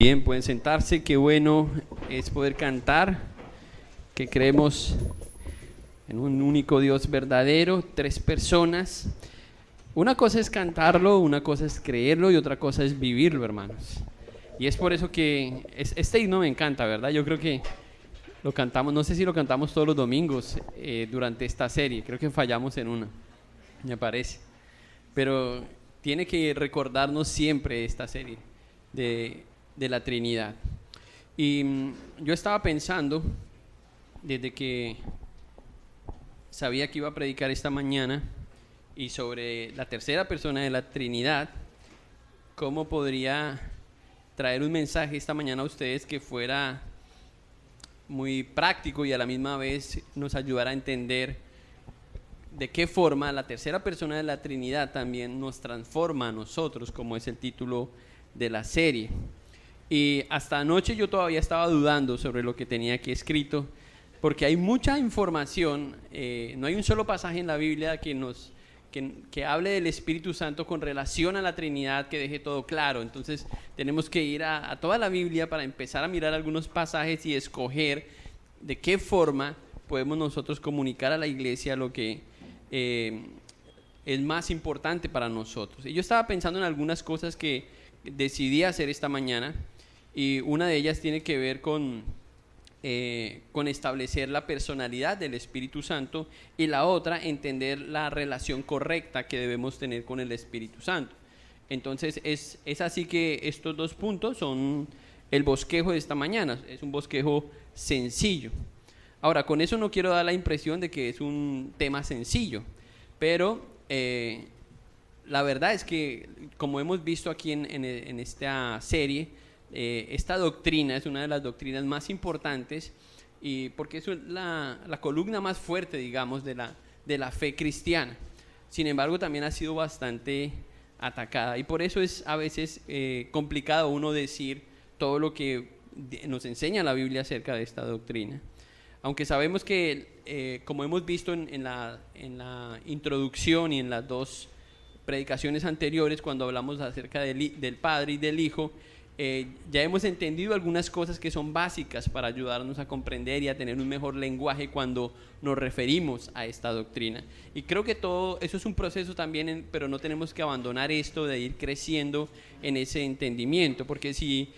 Bien, pueden sentarse. Qué bueno es poder cantar, que creemos en un único Dios verdadero, tres personas. Una cosa es cantarlo, una cosa es creerlo y otra cosa es vivirlo, hermanos. Y es por eso que este himno me encanta, ¿verdad? Yo creo que lo cantamos, no sé si lo cantamos todos los domingos durante esta serie, creo que fallamos en una, me parece. Pero tiene que recordarnos siempre esta serie de la Trinidad. Y yo estaba pensando, desde que sabía que iba a predicar esta mañana, y sobre la tercera persona de la Trinidad, cómo podría traer un mensaje esta mañana a ustedes que fuera muy práctico y a la misma vez nos ayudara a entender de qué forma la tercera persona de la Trinidad también nos transforma a nosotros, como es el título de la serie. Y hasta anoche yo todavía estaba dudando sobre lo que tenía aquí escrito, porque hay mucha información, no hay un solo pasaje en la Biblia que hable del Espíritu Santo con relación a la Trinidad que deje todo claro. Entonces tenemos que ir a toda la Biblia para empezar a mirar algunos pasajes y escoger de qué forma podemos nosotros comunicar a la iglesia lo que es más importante para nosotros. Y yo estaba pensando en algunas cosas que decidí hacer esta mañana, y una de ellas tiene que ver con establecer la personalidad del Espíritu Santo, y la otra, entender la relación correcta que debemos tener con el Espíritu Santo. Entonces es así que estos dos puntos son el bosquejo de esta mañana. Es un bosquejo sencillo. Ahora, con eso no quiero dar la impresión de que es un tema sencillo, pero la verdad es que, como hemos visto aquí en esta serie, esta doctrina es una de las doctrinas más importantes, y porque es la columna más fuerte, digamos, de la fe cristiana. Sin embargo, también ha sido bastante atacada, y por eso es a veces complicado uno decir todo lo que nos enseña la Biblia acerca de esta doctrina. Aunque sabemos que, como hemos visto en la introducción y en las dos predicaciones anteriores, cuando hablamos acerca del Padre y del Hijo, ya hemos entendido algunas cosas que son básicas para ayudarnos a comprender y a tener un mejor lenguaje cuando nos referimos a esta doctrina. Y creo que todo eso es un proceso también, pero no tenemos que abandonar esto de ir creciendo en ese entendimiento, porque si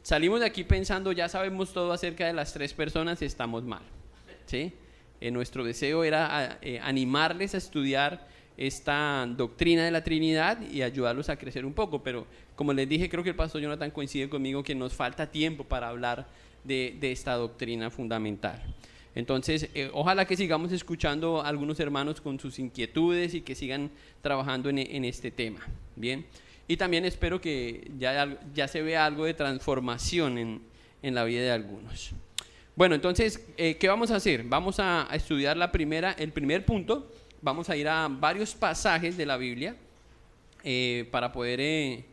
salimos de aquí pensando ya sabemos todo acerca de las tres personas, estamos mal, ¿sí? Nuestro deseo era animarles a estudiar esta doctrina de la Trinidad y ayudarlos a crecer un poco, pero como les dije, creo que el pastor Jonathan coincide conmigo que nos falta tiempo para hablar de esta doctrina fundamental. Entonces, ojalá que sigamos escuchando a algunos hermanos con sus inquietudes y que sigan trabajando en este tema, ¿bien? Y también espero que ya se vea algo de transformación en la vida de algunos. Bueno, entonces, ¿qué vamos a hacer? Vamos a estudiar el primer punto. Vamos a ir a varios pasajes de la Biblia para poder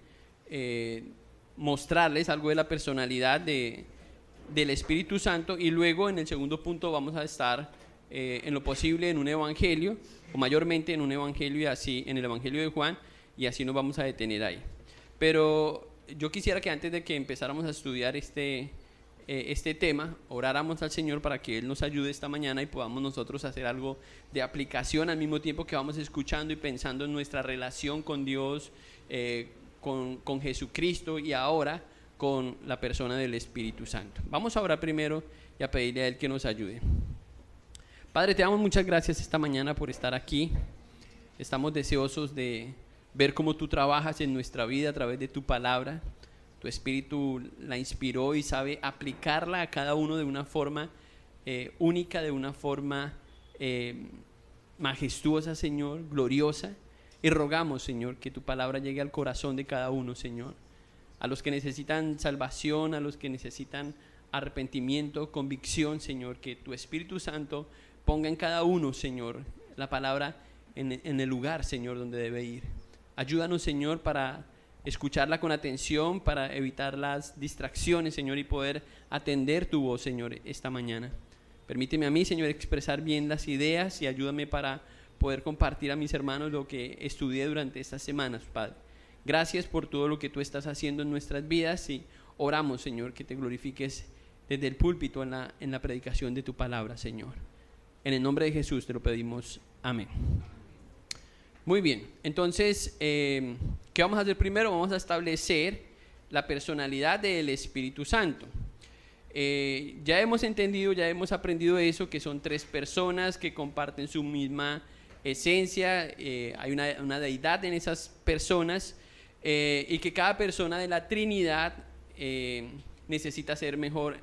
mostrarles algo de la personalidad del Espíritu Santo, y luego en el segundo punto vamos a estar en lo posible en un evangelio, o mayormente en un evangelio, y así en el evangelio de Juan, y así nos vamos a detener ahí. Pero yo quisiera que antes de que empezáramos a estudiar este tema, oráramos al Señor para que Él nos ayude esta mañana y podamos nosotros hacer algo de aplicación al mismo tiempo que vamos escuchando y pensando en nuestra relación con Dios, con Jesucristo, y ahora con la persona del Espíritu Santo. Vamos a orar primero y a pedirle a Él que nos ayude. Padre, te damos muchas gracias esta mañana por estar aquí. Estamos deseosos de ver cómo tú trabajas en nuestra vida a través de tu palabra. Tu Espíritu la inspiró y sabe aplicarla a cada uno de una forma única, de una forma majestuosa, Señor, gloriosa. Y rogamos, Señor, que tu palabra llegue al corazón de cada uno, Señor. A los que necesitan salvación, a los que necesitan arrepentimiento, convicción, Señor, que tu Espíritu Santo ponga en cada uno, Señor, la palabra en el lugar, Señor, donde debe ir. Ayúdanos, Señor, para escucharla con atención, para evitar las distracciones, Señor, y poder atender tu voz, Señor, esta mañana. Permíteme a mí, Señor, expresar bien las ideas, y ayúdame para poder compartir a mis hermanos lo que estudié durante estas semanas, Padre. Gracias por todo lo que tú estás haciendo en nuestras vidas, y oramos, Señor, que te glorifiques desde el púlpito en la predicación de tu palabra, Señor. En el nombre de Jesús te lo pedimos. Amén. Muy bien, entonces, ¿qué vamos a hacer primero? Vamos a establecer la personalidad del Espíritu Santo. Ya hemos entendido, ya hemos aprendido eso, que son tres personas que comparten su misma esencia, hay una deidad en esas personas, y que cada persona de la Trinidad necesita ser mejor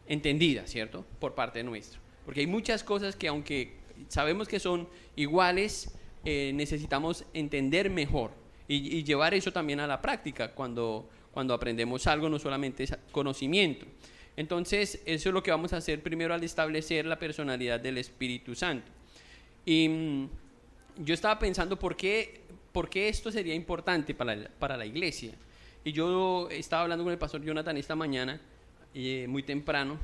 entendida, ¿cierto? Por parte nuestra. Porque hay muchas cosas que, aunque sabemos que son iguales, necesitamos entender mejor y llevar eso también a la práctica cuando aprendemos algo, no solamente es conocimiento. Entonces, eso es lo que vamos a hacer primero al establecer la personalidad del Espíritu Santo. Y yo estaba pensando por qué esto sería importante para la iglesia. Y yo estaba hablando con el pastor Jonathan esta mañana, muy temprano,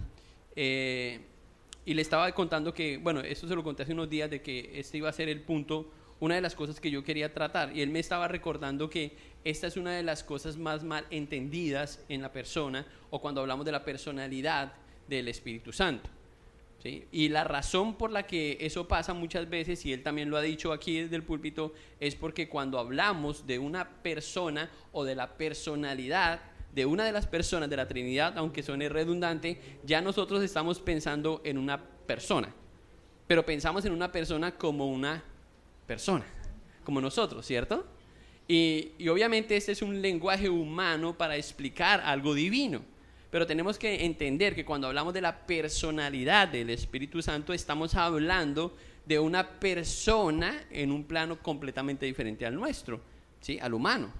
y le estaba contando que, bueno, esto se lo conté hace unos días, de que este iba a ser el punto, una de las cosas que yo quería tratar, y él me estaba recordando que esta es una de las cosas más mal entendidas en la persona, o cuando hablamos de la personalidad del Espíritu Santo, ¿sí? Y la razón por la que eso pasa muchas veces, y él también lo ha dicho aquí desde el púlpito, es porque cuando hablamos de una persona o de la personalidad de una de las personas de la Trinidad, aunque suene redundante, ya nosotros estamos pensando en una persona, pero pensamos en una persona como una persona, como nosotros, ¿cierto? Y obviamente este es un lenguaje humano para explicar algo divino, pero tenemos que entender que cuando hablamos de la personalidad del Espíritu Santo, estamos hablando de una persona en un plano completamente diferente al nuestro, ¿sí? Al humano,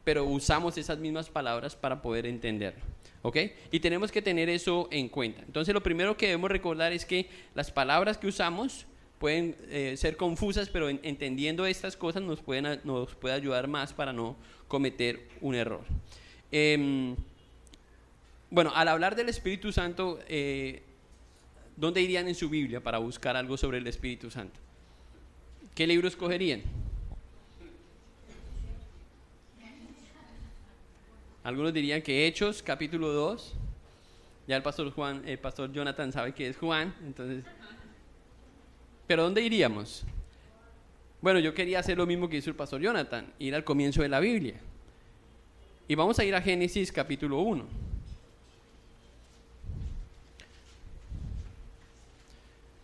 pero usamos esas mismas palabras para poder entenderlo, ¿ok? Y tenemos que tener eso en cuenta. Entonces, lo primero que debemos recordar es que las palabras que usamos pueden ser confusas, pero entendiendo estas cosas nos puede ayudar más para no cometer un error. Bueno, al hablar del Espíritu Santo, ¿dónde irían en su Biblia para buscar algo sobre el Espíritu Santo? ¿Qué libro escogerían? Algunos dirían que Hechos, capítulo 2. Ya el pastor Jonathan sabe que es Juan, entonces. ¿Pero dónde iríamos? Bueno, yo quería hacer lo mismo que hizo el pastor Jonathan, ir al comienzo de la Biblia. Y vamos a ir a Génesis, capítulo 1.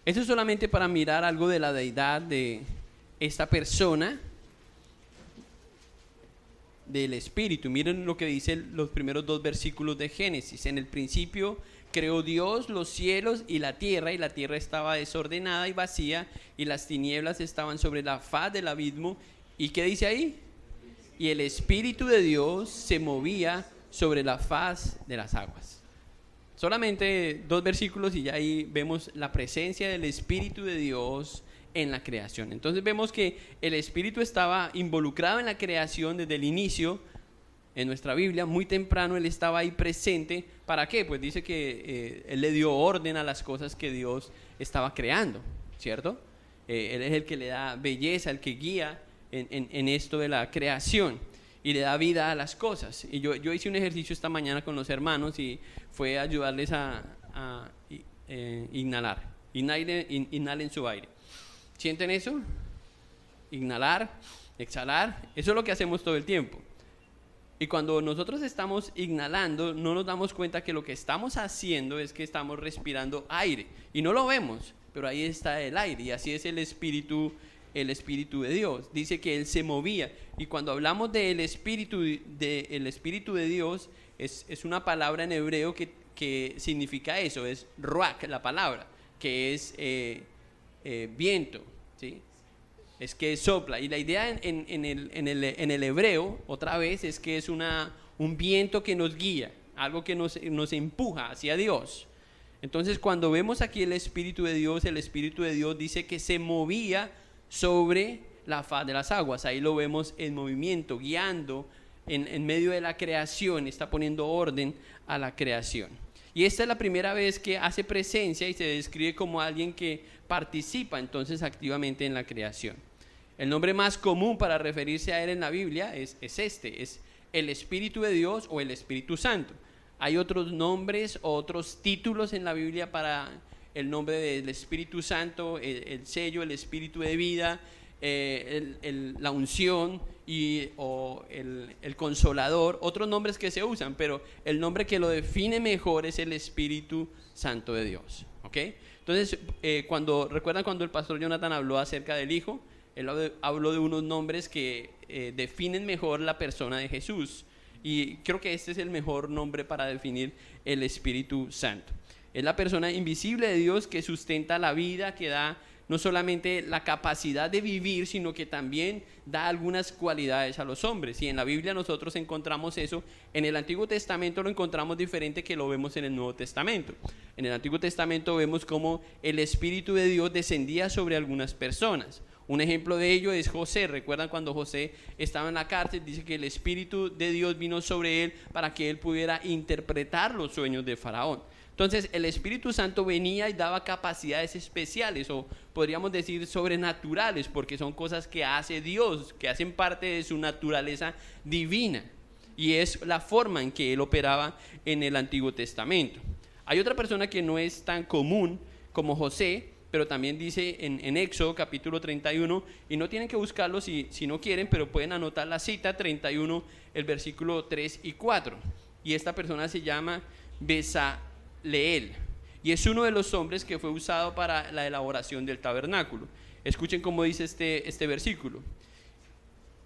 Eso es solamente para mirar algo de la deidad de esta persona, del Espíritu. Miren lo que dicen los primeros 2 versículos de Génesis. En el principio creó Dios los cielos y la tierra estaba desordenada y vacía, y las tinieblas estaban sobre la faz del abismo. ¿Y qué dice ahí? Y el Espíritu de Dios se movía sobre la faz de las aguas. Solamente 2 versículos y ya ahí vemos la presencia del Espíritu de Dios en la creación. Entonces vemos que el Espíritu estaba involucrado en la creación desde el inicio. En nuestra Biblia, muy temprano Él estaba ahí presente. ¿Para qué? Pues dice que Él le dio orden a las cosas que Dios estaba creando, ¿cierto? Él es el que le da belleza, el que guía en esto de la creación y le da vida a las cosas. Y yo hice un ejercicio esta mañana con los hermanos y fue ayudarles a inhalar. Inhalen su aire. ¿Sienten eso? Inhalar, exhalar. Eso es lo que hacemos todo el tiempo. Y cuando nosotros estamos inhalando, no nos damos cuenta que lo que estamos haciendo es que estamos respirando aire. Y no lo vemos, pero ahí está el aire. Y así es el Espíritu de Dios. Dice que Él se movía. Y cuando hablamos del Espíritu de Dios, es una palabra en hebreo que significa eso. Es ruach, la palabra, que es viento, ¿sí? Es que sopla. Y la idea en el hebreo, otra vez, es que es un viento que nos guía, algo que nos empuja hacia Dios. Entonces, cuando vemos aquí el Espíritu de Dios dice que se movía sobre la faz de las aguas. Ahí lo vemos en movimiento, guiando en medio de la creación, está poniendo orden a la creación. Y esta es la primera vez que hace presencia y se describe como alguien que participa entonces activamente en la creación. El nombre más común para referirse a Él en la Biblia es el Espíritu de Dios o el Espíritu Santo. Hay otros nombres, otros títulos en la Biblia para el nombre del Espíritu Santo, el sello, el Espíritu de vida, la unción o el consolador, otros nombres que se usan, pero el nombre que lo define mejor es el Espíritu Santo de Dios. ¿Okay? Entonces, ¿recuerdan cuando el pastor Jonathan habló acerca del Hijo? Él habló de unos nombres que definen mejor la persona de Jesús, y creo que este es el mejor nombre para definir el Espíritu Santo. Es la persona invisible de Dios que sustenta la vida, que da no solamente la capacidad de vivir, sino que también da algunas cualidades a los hombres. Y en la Biblia nosotros encontramos eso. En el Antiguo Testamento lo encontramos diferente que lo vemos en el Nuevo Testamento. En el Antiguo Testamento vemos cómo el Espíritu de Dios descendía sobre algunas personas. Un ejemplo de ello es José. ¿Recuerdan cuando José estaba en la cárcel? Dice que el Espíritu de Dios vino sobre él para que él pudiera interpretar los sueños de Faraón. Entonces el Espíritu Santo venía y daba capacidades especiales, o podríamos decir sobrenaturales, porque son cosas que hace Dios, que hacen parte de su naturaleza divina, y es la forma en que él operaba en el Antiguo Testamento. Hay otra persona que no es tan común como José, pero también dice en Éxodo capítulo 31, y no tienen que buscarlo si no quieren, pero pueden anotar la cita 31, el versículo 3 y 4, y esta persona se llama Bezaleel, y es uno de los hombres que fue usado para la elaboración del tabernáculo. Escuchen cómo dice este versículo: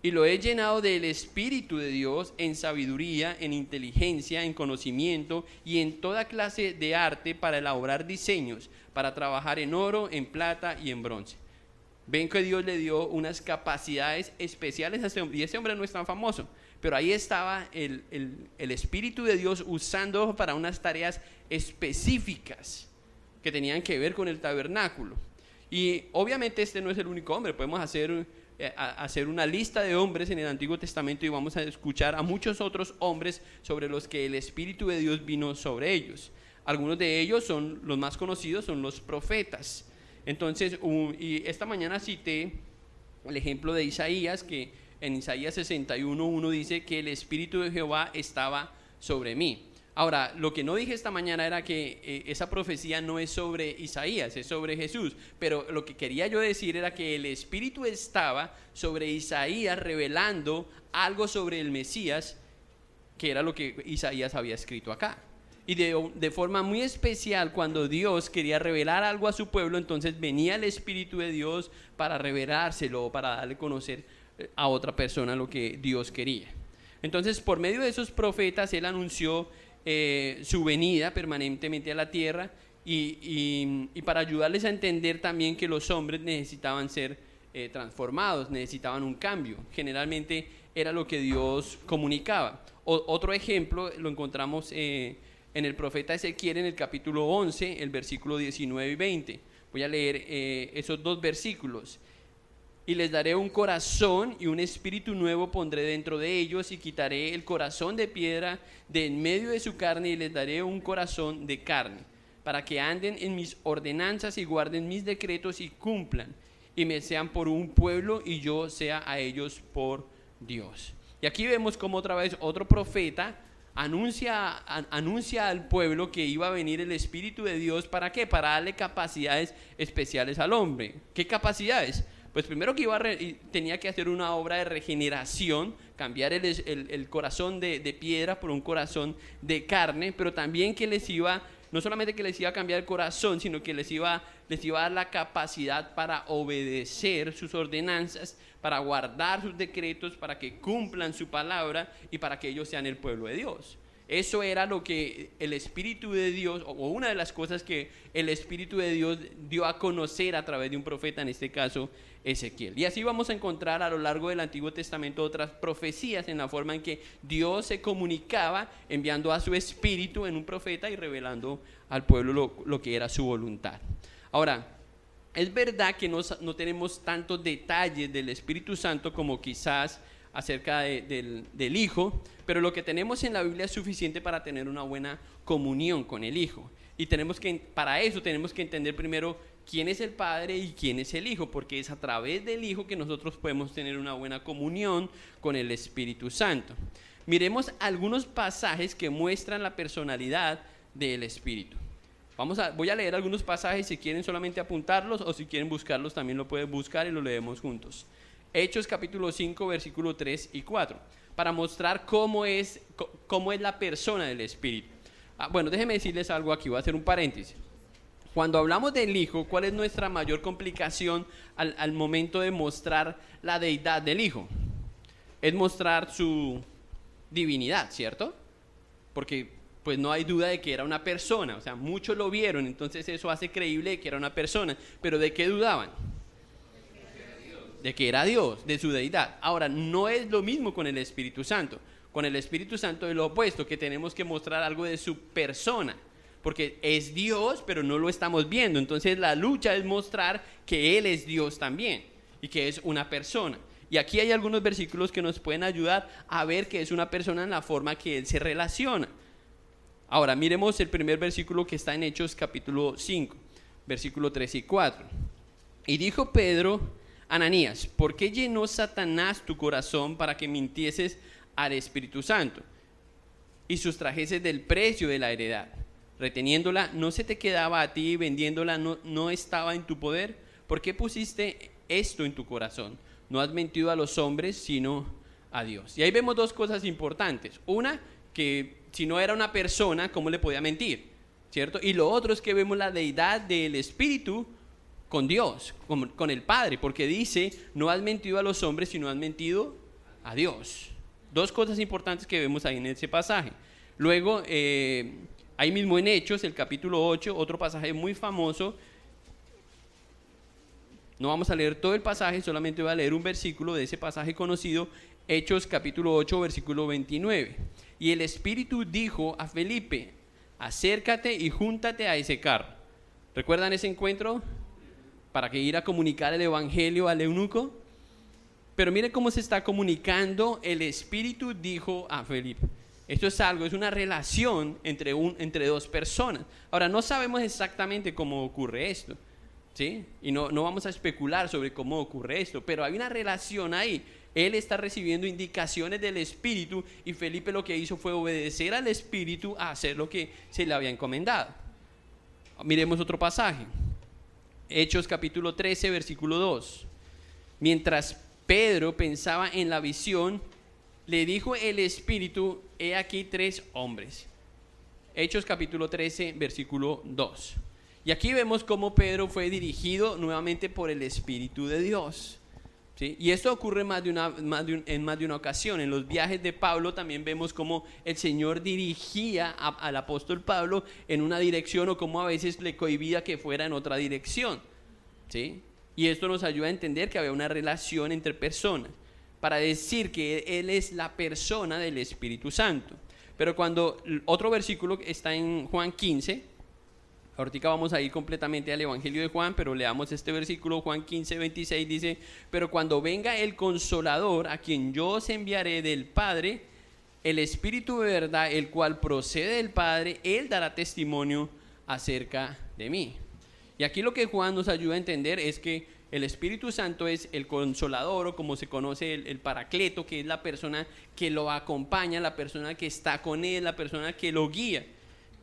y lo he llenado del Espíritu de Dios en sabiduría, en inteligencia, en conocimiento y en toda clase de arte, para elaborar diseños, para trabajar en oro, en plata y en bronce. Ven que Dios le dio unas capacidades especiales a este hombre, y este hombre no es tan famoso, pero ahí estaba el Espíritu de Dios usando para unas tareas específicas que tenían que ver con el tabernáculo. Y obviamente este no es el único hombre. Podemos hacer una lista de hombres en el Antiguo Testamento, y vamos a escuchar a muchos otros hombres sobre los que el Espíritu de Dios vino sobre ellos. Algunos de ellos son los más conocidos, son los profetas. Entonces, y esta mañana cité el ejemplo de Isaías, que en Isaías 61:1 dice que el Espíritu de Jehová estaba sobre mí. Ahora, lo que no dije esta mañana era que esa profecía no es sobre Isaías, es sobre Jesús. Pero lo que quería yo decir era que el Espíritu estaba sobre Isaías, revelando algo sobre el Mesías, que era lo que Isaías había escrito acá. Y de forma muy especial, cuando Dios quería revelar algo a su pueblo, entonces venía el Espíritu de Dios para revelárselo, para darle a conocer a otra persona lo que Dios quería. Entonces, por medio de esos profetas, Él anunció su venida permanentemente a la tierra, y para ayudarles a entender también que los hombres necesitaban ser transformados, necesitaban un cambio. Generalmente era lo que Dios comunicaba. Otro ejemplo lo encontramos en el profeta Ezequiel, en el capítulo 11, el versículo 19 y 20. Voy a leer esos dos versículos. Y les daré un corazón, y un espíritu nuevo pondré dentro de ellos, y quitaré el corazón de piedra de en medio de su carne, y les daré un corazón de carne, para que anden en mis ordenanzas y guarden mis decretos y cumplan, y me sean por un pueblo y yo sea a ellos por Dios. Y aquí vemos como otra vez otro profeta anuncia al pueblo que iba a venir el Espíritu de Dios. ¿Para qué? Para darle capacidades especiales al hombre. ¿Qué capacidades? Pues primero que tenía que hacer una obra de regeneración, cambiar el corazón de piedra por un corazón de carne, pero también que no solamente que les iba a cambiar el corazón, sino que les iba a dar la capacidad para obedecer sus ordenanzas, para guardar sus decretos, para que cumplan su palabra y para que ellos sean el pueblo de Dios. Eso era lo que el Espíritu de Dios, o una de las cosas que el Espíritu de Dios dio a conocer a través de un profeta, en este caso Ezequiel. Y así vamos a encontrar a lo largo del Antiguo Testamento otras profecías en la forma en que Dios se comunicaba enviando a su Espíritu en un profeta y revelando al pueblo lo que era su voluntad. Ahora, es verdad que no tenemos tantos detalles del Espíritu Santo como quizás acerca del Hijo, pero lo que tenemos en la Biblia es suficiente para tener una buena comunión con el Hijo. Y para eso tenemos que entender primero quién es el Padre y quién es el Hijo, porque es a través del Hijo que nosotros podemos tener una buena comunión con el Espíritu Santo. Miremos algunos pasajes que muestran la personalidad del Espíritu. Voy a leer algunos pasajes, si quieren solamente apuntarlos o si quieren buscarlos también lo pueden buscar y lo leemos juntos. Hechos capítulo 5, versículo 3 y 4, para mostrar cómo es la persona del Espíritu. Bueno, déjenme decirles algo aquí, voy a hacer un paréntesis. Cuando hablamos del Hijo, ¿cuál es nuestra mayor complicación al momento de mostrar la deidad del Hijo? Es mostrar su divinidad, ¿cierto? Porque pues no hay duda de que era una persona, o sea, muchos lo vieron, entonces eso hace creíble que era una persona, pero ¿de qué dudaban? De que era Dios, de su deidad. Ahora, no es lo mismo con el Espíritu Santo. Con el Espíritu Santo es lo opuesto, que tenemos que mostrar algo de su persona, porque es Dios, pero no lo estamos viendo. Entonces la lucha es mostrar que Él es Dios también y que es una persona. Y aquí hay algunos versículos que nos pueden ayudar a ver que es una persona en la forma que Él se relaciona. Ahora, miremos el primer versículo que está en Hechos capítulo 5, versículo 3 y 4. Y dijo Pedro: Ananías, ¿por qué llenó Satanás tu corazón para que mintieses al Espíritu Santo y sustrajeses del precio de la heredad? Reteniéndola, ¿no se te quedaba a ti? Vendiéndola, ¿no estaba en tu poder? ¿Por qué pusiste esto en tu corazón? No has mentido a los hombres, sino a Dios. Y ahí vemos dos cosas importantes. Una, que si no era una persona, ¿cómo le podía mentir? ¿Cierto? Y lo otro es que vemos la deidad del Espíritu con Dios, con el Padre, porque dice: no has mentido a los hombres, sino has mentido a Dios. Dos cosas importantes que vemos ahí en ese pasaje. Luego, ahí mismo en Hechos, el capítulo 8, otro pasaje muy famoso. No vamos a leer todo el pasaje, solamente voy a leer un versículo de ese pasaje conocido, Hechos capítulo 8, versículo 29. Y el Espíritu dijo a Felipe: acércate y júntate a ese carro. ¿Recuerdan ese encuentro? Para que ir a comunicar el evangelio al eunuco. Pero mire cómo se está comunicando. El Espíritu dijo a Felipe. Esto es algo, es una relación entre dos personas. Ahora, no sabemos exactamente cómo ocurre esto, ¿sí? Y no vamos a especular sobre cómo ocurre esto, pero hay una relación ahí. Él está recibiendo indicaciones del Espíritu y Felipe lo que hizo fue obedecer al Espíritu a hacer lo que se le había encomendado. Miremos otro pasaje. Hechos capítulo 13, versículo 2. Mientras Pedro pensaba en la visión, le dijo el Espíritu: he aquí 3 hombres. Hechos capítulo 13, versículo 2. Y aquí vemos cómo Pedro fue dirigido nuevamente por el Espíritu de Dios, ¿sí? Y esto ocurre en más de una ocasión. En los viajes de Pablo también vemos cómo el Señor dirigía al apóstol Pablo en una dirección, o cómo a veces le cohibía que fuera en otra dirección, ¿sí? Y esto nos ayuda a entender que había una relación entre personas, para decir que Él es la persona del Espíritu Santo. Pero cuando otro versículo está en Juan 15, ahorita vamos a ir completamente al Evangelio de Juan, pero leamos este versículo, Juan 15, 26, dice: pero cuando venga el Consolador, a quien yo os enviaré del Padre, el Espíritu de verdad, el cual procede del Padre, Él dará testimonio acerca de mí. Y aquí lo que Juan nos ayuda a entender es que el Espíritu Santo es el Consolador, o como se conoce el Paracleto, que es la persona que lo acompaña, la persona que está con Él, la persona que lo guía,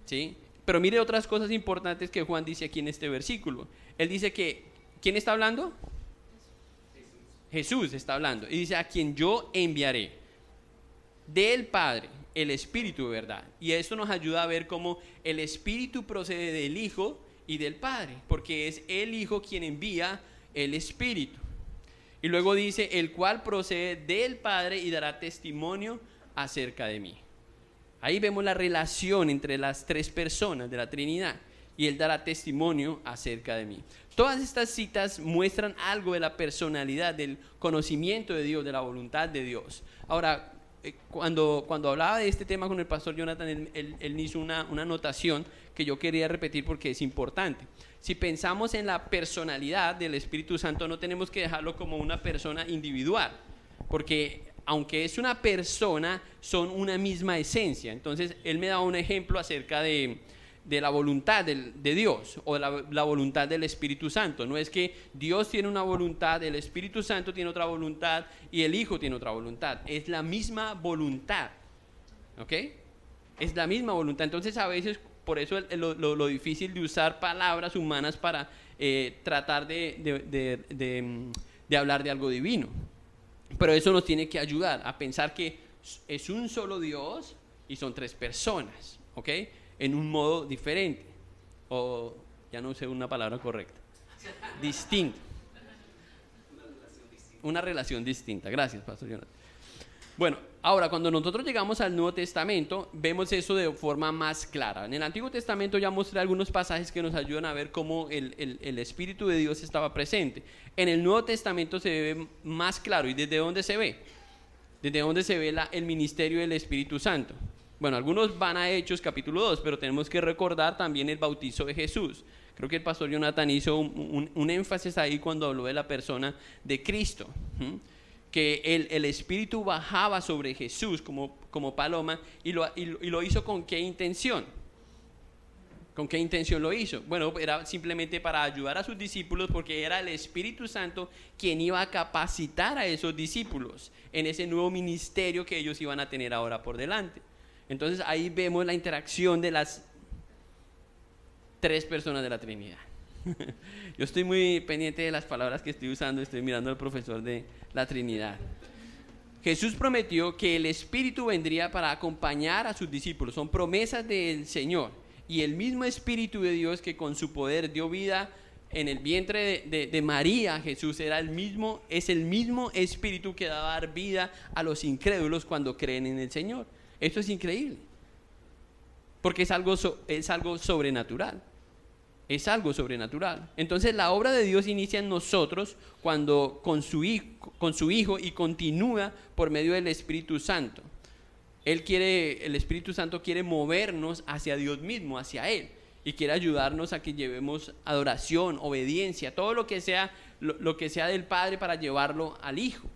¿sí? Pero mire otras cosas importantes que Juan dice aquí en este versículo. Él dice que, ¿quién está hablando? Jesús está hablando. Y dice: a quien yo enviaré del Padre, el Espíritu de verdad. Y esto nos ayuda a ver cómo el Espíritu procede del Hijo y del Padre, porque es el Hijo quien envía el Espíritu. Y luego dice: el cual procede del Padre y dará testimonio acerca de mí. Ahí vemos la relación entre las 3 personas de la Trinidad, y Él dará testimonio acerca de mí. Todas estas citas muestran algo de la personalidad, del conocimiento de Dios, de la voluntad de Dios. Ahora, cuando hablaba de este tema con el pastor Jonathan, él hizo una anotación que yo quería repetir porque es importante. Si pensamos en la personalidad del Espíritu Santo, no tenemos que dejarlo como una persona individual, porque aunque es una persona, son una misma esencia. Entonces, él me daba un ejemplo acerca de la voluntad de Dios, o la voluntad del Espíritu Santo. No es que Dios tiene una voluntad, el Espíritu Santo tiene otra voluntad y el Hijo tiene otra voluntad. Es la misma voluntad, ¿ok? Es la misma voluntad. Entonces a veces, por eso lo difícil de usar palabras humanas para tratar de hablar de algo divino. Pero eso nos tiene que ayudar a pensar que es un solo Dios y son tres personas, ¿ok? En un modo diferente. O ya no usé una palabra correcta. Distinto. Una relación distinta. Gracias, Pastor Jonathan. Bueno, ahora cuando nosotros llegamos al Nuevo Testamento, vemos eso de forma más clara. En el Antiguo Testamento ya mostré algunos pasajes que nos ayudan a ver cómo el Espíritu de Dios estaba presente. En el Nuevo Testamento se ve más claro. ¿Y desde dónde se ve? Desde dónde se ve el ministerio del Espíritu Santo. Bueno, algunos van a Hechos capítulo 2, pero tenemos que recordar también el bautizo de Jesús. Creo que el pastor Jonathan hizo un énfasis ahí cuando habló de la persona de Cristo. Que el Espíritu bajaba sobre Jesús como paloma y lo hizo ¿con qué intención? ¿Con qué intención lo hizo? Bueno, era simplemente para ayudar a sus discípulos, porque era el Espíritu Santo quien iba a capacitar a esos discípulos en ese nuevo ministerio que ellos iban a tener ahora por delante. Entonces ahí vemos la interacción de las tres personas de la Trinidad. Yo estoy muy pendiente de las palabras que estoy usando, estoy mirando al profesor de la Trinidad. Jesús prometió que el Espíritu vendría para acompañar a sus discípulos, son promesas del Señor, y el mismo Espíritu de Dios que con su poder dio vida en el vientre de María, Jesús es el mismo Espíritu que da a dar vida a los incrédulos cuando creen en el Señor. Esto es increíble, porque es algo sobrenatural. Es algo sobrenatural. Entonces la obra de Dios inicia en nosotros cuando con su Hijo y continúa por medio del Espíritu Santo. El Espíritu Santo quiere movernos hacia Dios mismo, hacia Él, y quiere ayudarnos a que llevemos adoración, obediencia, todo lo que sea del Padre para llevarlo al Hijo.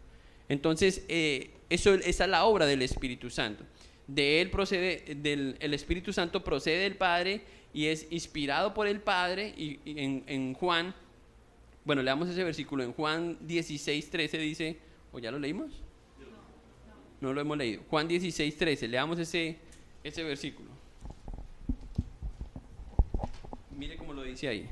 Entonces esa es la obra del Espíritu Santo. De él el Espíritu Santo procede del Padre y es inspirado por el Padre. Y en Juan, bueno, leamos ese versículo. En Juan 16:13 dice, ¿o ya lo leímos? No lo hemos leído. Juan 16:13, leamos ese versículo. Mire cómo lo dice ahí.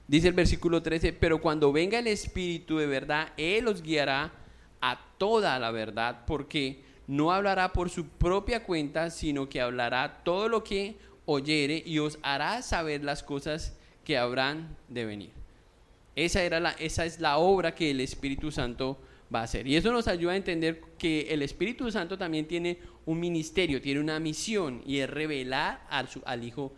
Dice el versículo 13, pero cuando venga el Espíritu de verdad, Él os guiará a toda la verdad, porque no hablará por su propia cuenta, sino que hablará todo lo que oyere y os hará saber las cosas que habrán de venir. Esa es la obra que el Espíritu Santo va a hacer. Y eso nos ayuda a entender que el Espíritu Santo también tiene un ministerio, tiene una misión, y es revelar al Hijo,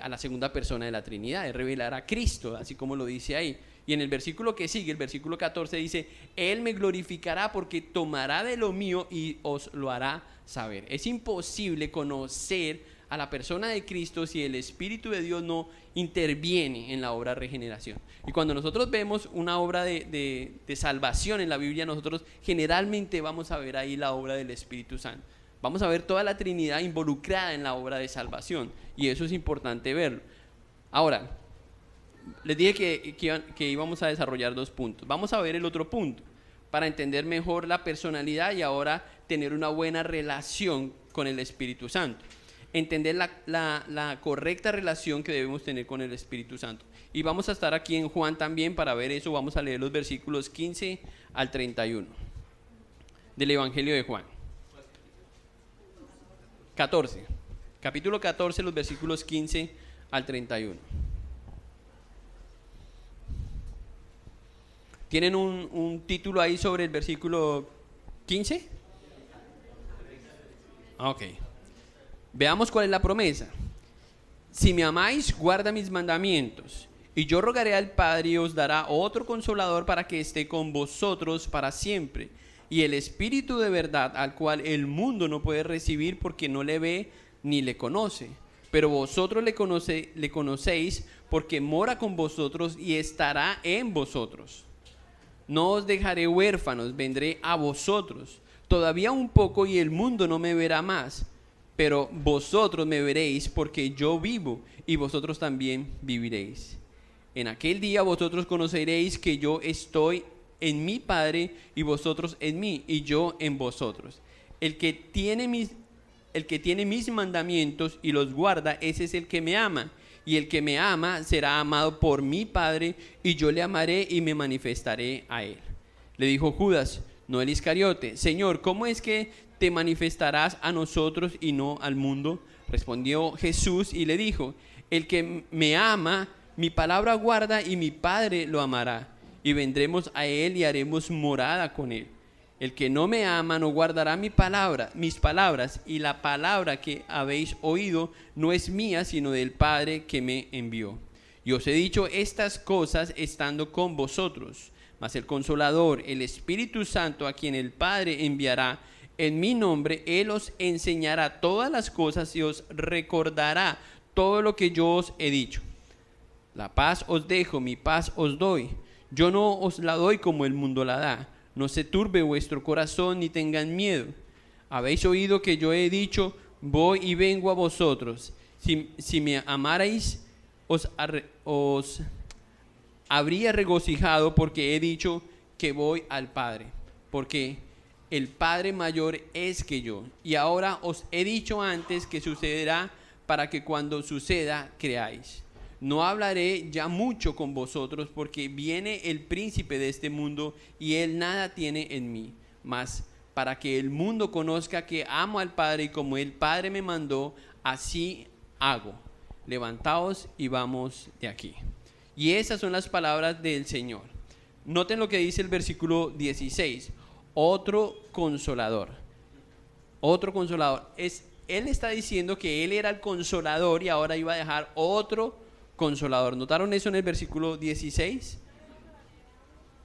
a la segunda persona de la Trinidad, es revelar a Cristo, así como lo dice ahí. Y en el versículo que sigue, el versículo 14 dice, Él me glorificará porque tomará de lo mío y os lo hará saber. Es imposible conocer a la persona de Cristo si el Espíritu de Dios no interviene en la obra de regeneración. Y cuando nosotros vemos una obra de salvación en la Biblia, nosotros generalmente vamos a ver ahí la obra del Espíritu Santo. Vamos a ver toda la Trinidad involucrada en la obra de salvación, y eso es importante verlo. Ahora, les dije que íbamos a desarrollar 2 puntos. Vamos a ver el otro punto, para entender mejor la personalidad y ahora tener una buena relación con el Espíritu Santo. Entender la correcta relación que debemos tener con el Espíritu Santo. Y vamos a estar aquí en Juan también para ver eso. Vamos a leer los versículos 15 al 31 del Evangelio de Juan. 14, capítulo 14, los versículos 15 al 31. ¿Tienen un título ahí sobre el versículo 15? Ok. Veamos cuál es la promesa. Si me amáis, guarda mis mandamientos, y yo rogaré al Padre y os dará otro consolador para que esté con vosotros para siempre. Y el Espíritu de verdad, al cual el mundo no puede recibir porque no le ve ni le conoce. Pero vosotros le conocéis porque mora con vosotros y estará en vosotros. No os dejaré huérfanos, vendré a vosotros. Todavía un poco y el mundo no me verá más, pero vosotros me veréis porque yo vivo y vosotros también viviréis. En aquel día vosotros conoceréis que yo estoy en mi Padre y vosotros en mí y yo en vosotros. El que tiene mis mandamientos y los guarda, ese es el que me ama. Y el que me ama será amado por mi Padre, y yo le amaré y me manifestaré a él. Le dijo Judas, no el Iscariote: Señor, ¿cómo es que te manifestarás a nosotros y no al mundo? Respondió Jesús y le dijo: el que me ama, mi palabra guarda, y mi Padre lo amará, y vendremos a él y haremos morada con él. El que no me ama no guardará mis palabras, y la palabra que habéis oído no es mía, sino del Padre que me envió. Y os he dicho estas cosas estando con vosotros, mas el Consolador, el Espíritu Santo, a quien el Padre enviará en mi nombre, Él os enseñará todas las cosas y os recordará todo lo que yo os he dicho. La paz os dejo, mi paz os doy. Yo no os la doy como el mundo la da. No se turbe vuestro corazón ni tengan miedo. Habéis oído que yo he dicho: voy y vengo a vosotros. Si me amarais, os habría regocijado, porque he dicho que voy al Padre, porque el Padre mayor es que yo. Y ahora os he dicho antes que sucederá, para que cuando suceda creáis. No hablaré ya mucho con vosotros, porque viene el príncipe de este mundo y él nada tiene en mí. Mas para que el mundo conozca que amo al Padre, y como el Padre me mandó, así hago. Levantaos y vamos de aquí. Y esas son las palabras del Señor. Noten lo que dice el versículo 16. Otro consolador. Otro consolador. Él está diciendo que él era el consolador y ahora iba a dejar otro consolador. ¿Notaron eso en el versículo 16?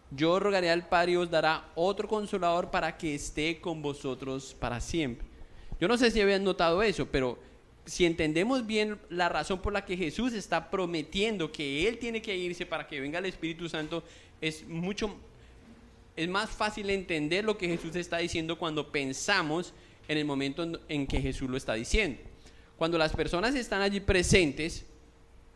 Yo rogaré al Padre y os dará otro consolador para que esté con vosotros para siempre. Yo no sé si habían notado eso, pero si entendemos bien la razón por la que Jesús está prometiendo que Él tiene que irse para que venga el Espíritu Santo, es más fácil entender lo que Jesús está diciendo cuando pensamos en el momento en que Jesús lo está diciendo. Cuando las personas están allí presentes,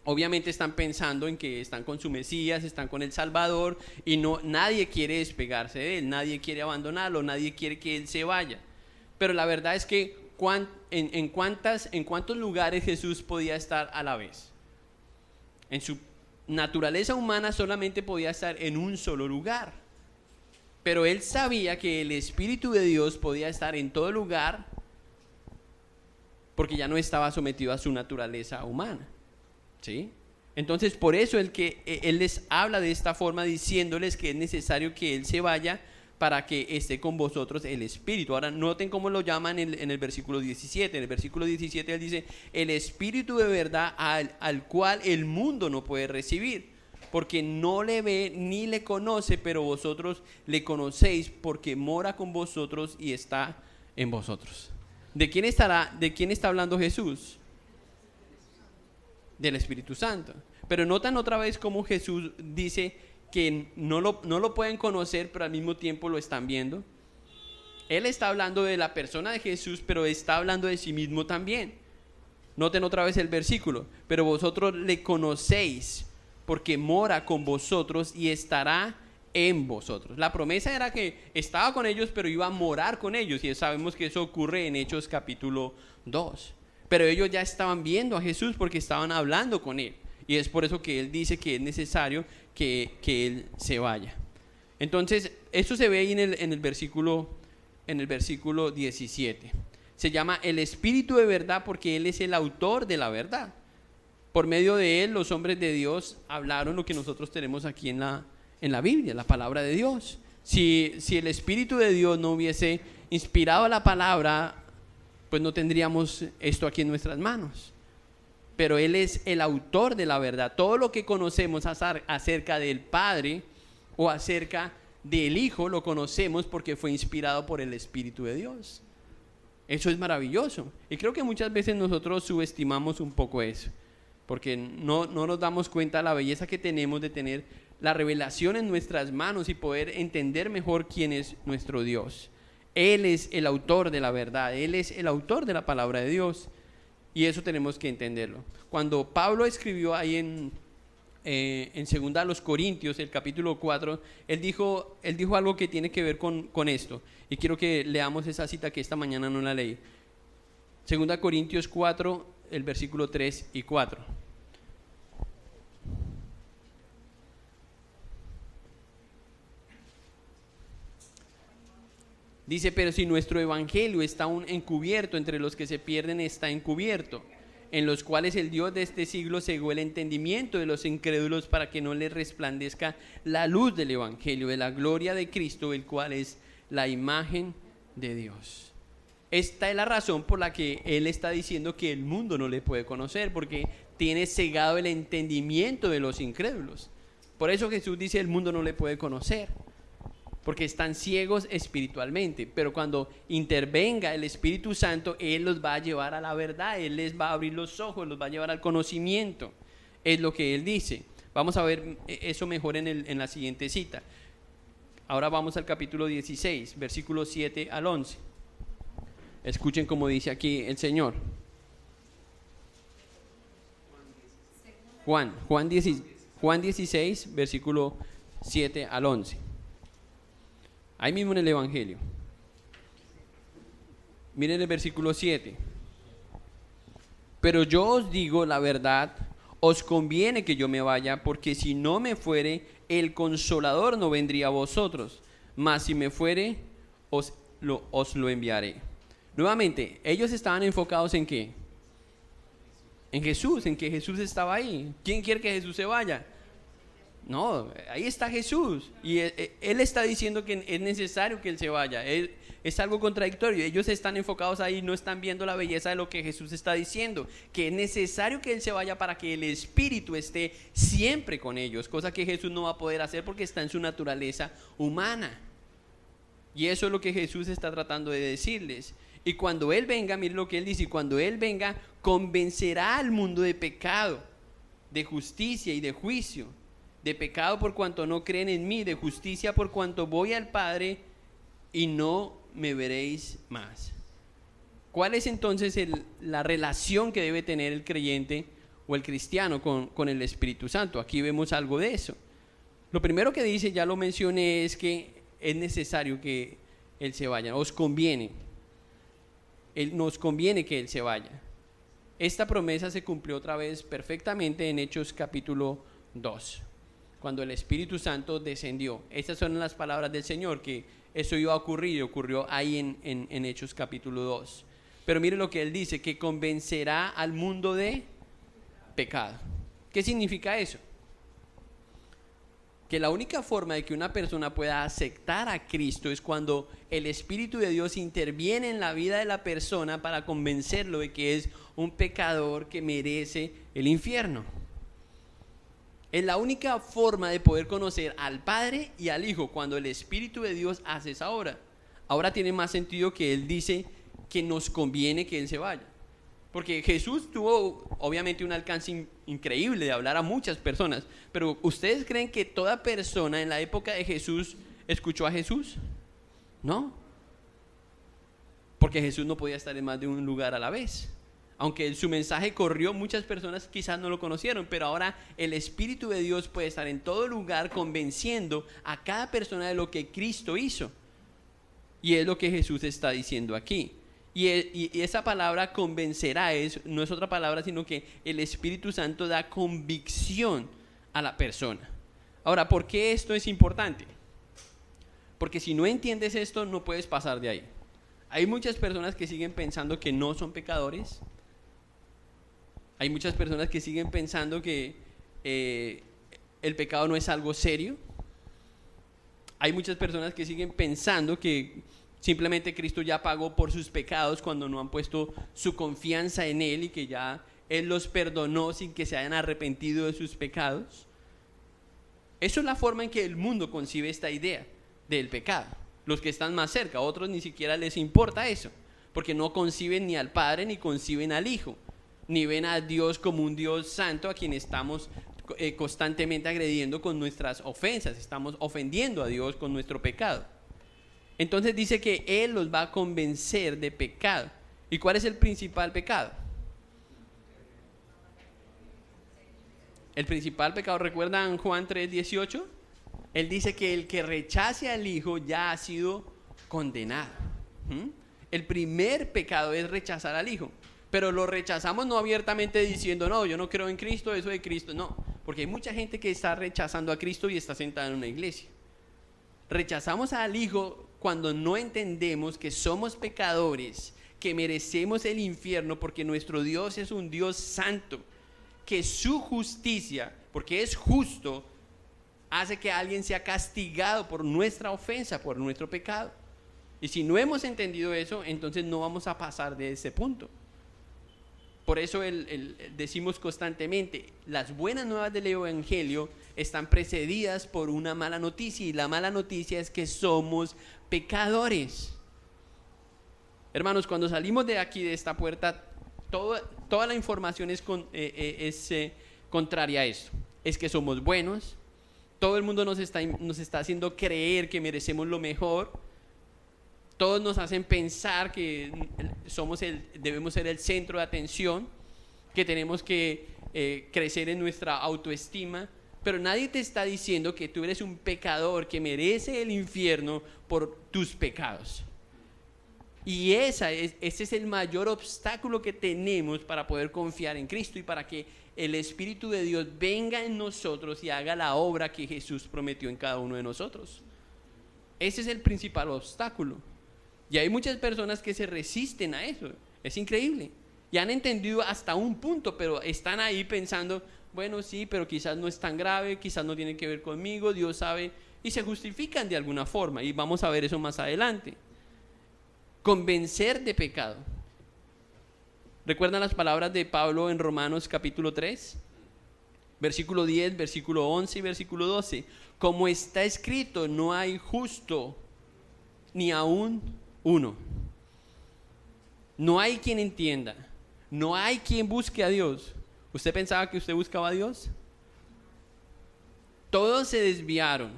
obviamente están pensando en que están con su Mesías, están con el Salvador, y nadie quiere despegarse de Él, nadie quiere abandonarlo, nadie quiere que Él se vaya. Pero la verdad es que ¿en cuántos lugares Jesús podía estar a la vez? En su naturaleza humana solamente podía estar en un solo lugar. Pero Él sabía que el Espíritu de Dios podía estar en todo lugar, porque ya no estaba sometido a su naturaleza humana. ¿Sí? Entonces por eso Él les habla de esta forma, diciéndoles que es necesario que Él se vaya para que esté con vosotros el Espíritu. Ahora noten cómo lo llaman en el versículo 17. En el versículo 17 Él dice: el Espíritu de verdad al cual el mundo no puede recibir, porque no le ve ni le conoce, pero vosotros le conocéis, porque mora con vosotros y está en vosotros. ¿De quién está hablando Jesús? Del Espíritu Santo. Pero notan otra vez cómo Jesús dice que no lo pueden conocer, pero al mismo tiempo lo están viendo. Él está hablando de la persona de Jesús, pero está hablando de sí mismo también. Noten otra vez el versículo: pero vosotros le conocéis, porque mora con vosotros y estará en vosotros. La promesa era que estaba con ellos, pero iba a morar con ellos, y sabemos que eso ocurre en Hechos capítulo 2. Pero ellos ya estaban viendo a Jesús porque estaban hablando con Él. Y es por eso que Él dice que es necesario que Él se vaya. Entonces, eso se ve ahí en el versículo 17. Se llama el Espíritu de verdad porque Él es el autor de la verdad. Por medio de Él, los hombres de Dios hablaron lo que nosotros tenemos aquí en la Biblia, la palabra de Dios. Si el Espíritu de Dios no hubiese inspirado la palabra, pues no tendríamos esto aquí en nuestras manos. Pero Él es el autor de la verdad. Todo lo que conocemos acerca del Padre o acerca del Hijo lo conocemos porque fue inspirado por el Espíritu de Dios. Eso es maravilloso. Y creo que muchas veces nosotros subestimamos un poco eso, porque no nos damos cuenta de la belleza que tenemos de tener la revelación en nuestras manos y poder entender mejor quién es nuestro Dios. Él es el autor de la verdad, Él es el autor de la palabra de Dios, y eso tenemos que entenderlo. Cuando Pablo escribió ahí en en segunda a los Corintios, el capítulo 4, él dijo algo que tiene que ver con esto. Y quiero que leamos esa cita que esta mañana no la leí. Segunda Corintios 4, el versículo 3 y 4. Dice, pero si nuestro evangelio está aún encubierto, entre los que se pierden está encubierto, en los cuales el Dios de este siglo cegó el entendimiento de los incrédulos para que no les resplandezca la luz del evangelio, de la gloria de Cristo, el cual es la imagen de Dios. Esta es la razón por la que él está diciendo que el mundo no le puede conocer, porque tiene cegado el entendimiento de los incrédulos. Por eso Jesús dice, el mundo no le puede conocer, porque están ciegos espiritualmente. Pero cuando intervenga el Espíritu Santo, Él los va a llevar a la verdad, Él les va a abrir los ojos, los va a llevar al conocimiento. Es lo que Él dice. Vamos a ver eso mejor en la siguiente cita. Ahora vamos al capítulo 16, versículos 7 al 11. Escuchen cómo dice aquí el Señor. Juan 16, versículo 7 al 11. Ahí mismo en el Evangelio. Miren el versículo 7. Pero yo os digo la verdad, os conviene que yo me vaya, porque si no me fuere, el Consolador no vendría a vosotros, mas si me fuere, os lo enviaré. Nuevamente, ellos estaban enfocados ¿en qué? En Jesús, en que Jesús estaba ahí. ¿Quién quiere que Jesús se vaya? No, ahí está Jesús y él está diciendo que es necesario que Él se vaya. Es algo contradictorio. Ellos están enfocados ahí, no están viendo la belleza de lo que Jesús está diciendo, que es necesario que Él se vaya para que el Espíritu esté siempre con ellos, cosa que Jesús no va a poder hacer porque está en su naturaleza humana. Y eso es lo que Jesús está tratando de decirles. Y cuando Él venga, mire lo que Él dice, y cuando Él venga, convencerá al mundo de pecado, de justicia y de juicio. De pecado por cuanto no creen en mí, de justicia por cuanto voy al Padre y no me veréis más. ¿Cuál es entonces la relación que debe tener el creyente o el cristiano con el Espíritu Santo? Aquí vemos algo de eso. Lo primero que dice, ya lo mencioné, es que es necesario que Él se vaya. Os conviene. Nos conviene que Él se vaya. Esta promesa se cumplió otra vez perfectamente en Hechos capítulo 2. Cuando el Espíritu Santo descendió. Estas son las palabras del Señor, que eso iba a ocurrir y ocurrió ahí en Hechos capítulo 2. Pero mire lo que Él dice, que convencerá al mundo de pecado. ¿Qué significa eso? Que la única forma de que una persona pueda aceptar a Cristo es cuando el Espíritu de Dios interviene en la vida de la persona para convencerlo de que es un pecador que merece el infierno. Es la única forma de poder conocer al Padre y al Hijo cuando el Espíritu de Dios hace esa obra. Ahora tiene más sentido que Él dice que nos conviene que Él se vaya. Porque Jesús tuvo obviamente un alcance increíble de hablar a muchas personas. Pero ¿ustedes creen que toda persona en la época de Jesús escuchó a Jesús? No. Porque Jesús no podía estar en más de un lugar a la vez. Aunque su mensaje corrió, muchas personas quizás no lo conocieron, pero ahora el Espíritu de Dios puede estar en todo lugar convenciendo a cada persona de lo que Cristo hizo. Y es lo que Jesús está diciendo aquí. Y esa palabra convencerá no es otra palabra, sino que el Espíritu Santo da convicción a la persona. Ahora, ¿por qué esto es importante? Porque si no entiendes esto, no puedes pasar de ahí. Hay muchas personas que siguen pensando que no son pecadores. Hay muchas personas que siguen pensando que el pecado no es algo serio. Hay muchas personas que siguen pensando que simplemente Cristo ya pagó por sus pecados cuando no han puesto su confianza en Él y que ya Él los perdonó sin que se hayan arrepentido de sus pecados. Eso es la forma en que el mundo concibe esta idea del pecado. Los que están más cerca, a otros ni siquiera les importa eso, porque no conciben ni al Padre ni conciben al Hijo, ni ven a Dios como un Dios santo a quien estamos constantemente agrediendo con nuestras ofensas, estamos ofendiendo a Dios con nuestro pecado. Entonces dice que Él los va a convencer de pecado. ¿Y cuál es el principal pecado? El principal pecado, ¿recuerdan Juan 3:18? Él dice que el que rechace al Hijo ya ha sido condenado. El primer pecado es rechazar al Hijo, pero lo rechazamos no abiertamente diciendo, no, yo no creo en Cristo, eso de Cristo, no, porque hay mucha gente que está rechazando a Cristo y está sentada en una iglesia. Rechazamos al Hijo cuando no entendemos que somos pecadores, que merecemos el infierno porque nuestro Dios es un Dios santo, que su justicia, porque es justo, hace que alguien sea castigado por nuestra ofensa, por nuestro pecado. Y si no hemos entendido eso, entonces no vamos a pasar de ese punto. Por eso decimos constantemente, las buenas nuevas del Evangelio están precedidas por una mala noticia, y la mala noticia es que somos pecadores. Hermanos, cuando salimos de aquí, de esta puerta, toda la información es contraria a esto. Es que somos buenos, todo el mundo nos está haciendo creer que merecemos lo mejor, todos nos hacen pensar que debemos ser el centro de atención, que tenemos que crecer en nuestra autoestima, pero nadie te está diciendo que tú eres un pecador que merece el infierno por tus pecados. Y ese es el mayor obstáculo que tenemos para poder confiar en Cristo y para que el Espíritu de Dios venga en nosotros y haga la obra que Jesús prometió en cada uno de nosotros. Ese es el principal obstáculo. Y hay muchas personas que se resisten a eso. Es increíble. Y han entendido hasta un punto, pero están ahí pensando, bueno, sí, pero quizás no es tan grave, quizás no tiene que ver conmigo, Dios sabe, y se justifican de alguna forma, y vamos a ver eso más adelante. Convencer de pecado. ¿Recuerdan las palabras de Pablo en Romanos capítulo 3? Versículo 10, versículo 11 y versículo 12. Como está escrito, no hay justo ni aún uno. No hay quien entienda. No hay quien busque a Dios. ¿Usted pensaba que usted buscaba a Dios? Todos se desviaron.